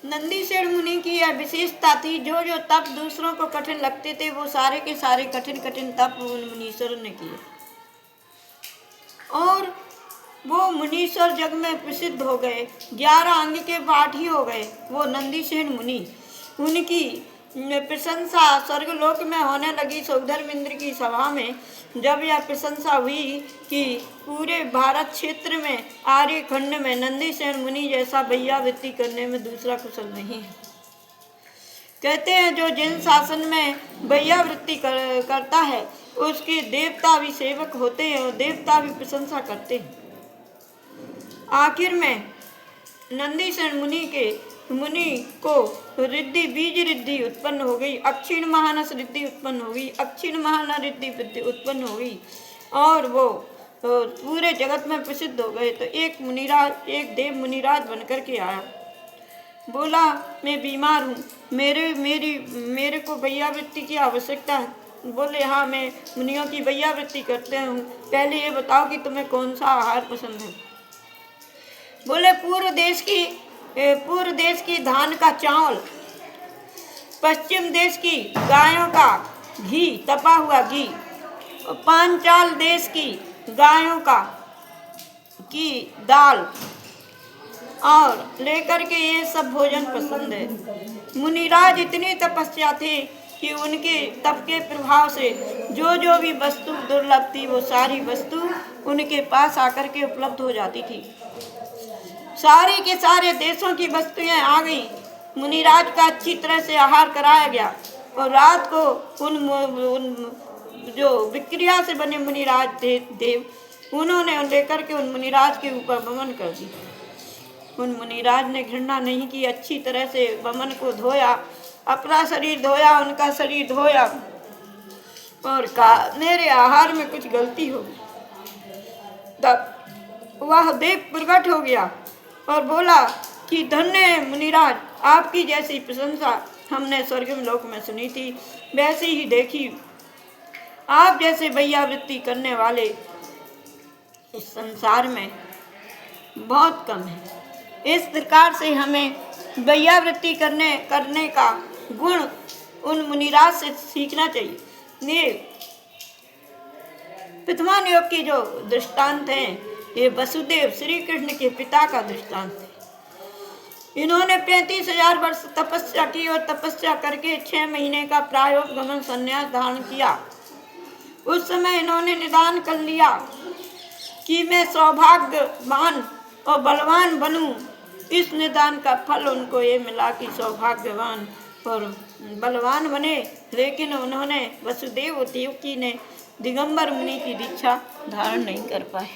नंदीसेन मुनि की यह विशेषता थी, जो जो तप दूसरों को कठिन लगते थे वो सारे के सारे कठिन कठिन तप उन मुनीश्वरों ने किए और वो मुनीश्वर जग में प्रसिद्ध हो गए। 11 अंग के पाठी हो गए वो नंदीसेन मुनि। उनकी प्रशंसा स्वर्गलोक में होने लगी। सौधर्मेंद्र की सभा में जब यह प्रशंसा हुई कि पूरे भारत क्षेत्र में आर्य खंड में नंदीसेन मुनि जैसा वैयावृत्ति करने में दूसरा कुशल नहीं है। कहते हैं जो जिन शासन में वैयावृत्ति करता है उसके देवता भी सेवक होते हैं और देवता भी प्रशंसा करते हैं। आखिर में नंदीसेन मुनि को रिद्धि बीज रिद्धि उत्पन्न हो गई। अक्षीण महानस रिद्धि उत्पन्न हो गई। अक्षीण महान रिद्धि उत्पन्न हो गई और वो पूरे जगत में प्रसिद्ध हो गए। तो एक देव मुनिराज बनकर के आया, बोला मैं बीमार हूँ, मेरे को वैयावृत्ति की आवश्यकता है। बोले हाँ मैं मुनियों की वैयावृत्ति करते हूँ, पहले ये बताओ कि तुम्हें कौन सा आहार पसंद है। बोले पूर्व देश की धान का चावल, पश्चिम देश की गायों का घी, तपा हुआ घी, पांचाल देश की गायों की दाल और लेकर के ये सब भोजन पसंद है। मुनिराज इतनी तपस्या थे कि उनके तप के प्रभाव से जो जो भी वस्तु दुर्लभ थी वो सारी वस्तु उनके पास आकर के उपलब्ध हो जाती थी। सारे के सारे देशों की वस्तुएं आ गई। मुनिराज का अच्छी तरह से आहार कराया गया और रात को उन जो विक्रिया से बने मुनिराज देव उन्होंने लेकर के उन मुनिराज के ऊपर वमन कर दी। उन मुनिराज ने घृणा नहीं की, अच्छी तरह से वमन को धोया, अपना शरीर धोया, उनका शरीर धोया और कहा मेरे आहार में कुछ गलती हो गई। तब वह देव प्रकट हो गया और बोला कि धन्य है मुनिराज, आपकी जैसी प्रशंसा हमने स्वर्ग लोक में सुनी थी वैसी ही देखी। आप जैसे वैयावृत्ति करने वाले इस संसार में बहुत कम है। इस प्रकार से हमें वैयावृत्ति करने का गुण उन मुनिराज से सीखना चाहिए। ये प्रथमान योग की जो दृष्टांत हैं ये वसुदेव श्री कृष्ण के पिता का दृष्टांत है। इन्होंने 35,000 वर्ष तपस्या की और तपस्या करके 6 महीने का प्रायोग गमन संन्यास धारण किया। उस समय इन्होंने निदान कर लिया कि मैं सौभाग्यवान और बलवान बनूं। इस निदान का फल उनको ये मिला कि सौभाग्यवान और बलवान बने, लेकिन उन्होंने वसुदेव देवकी ने दिगंबर मुनि की दीक्षा धारण नहीं कर पाए।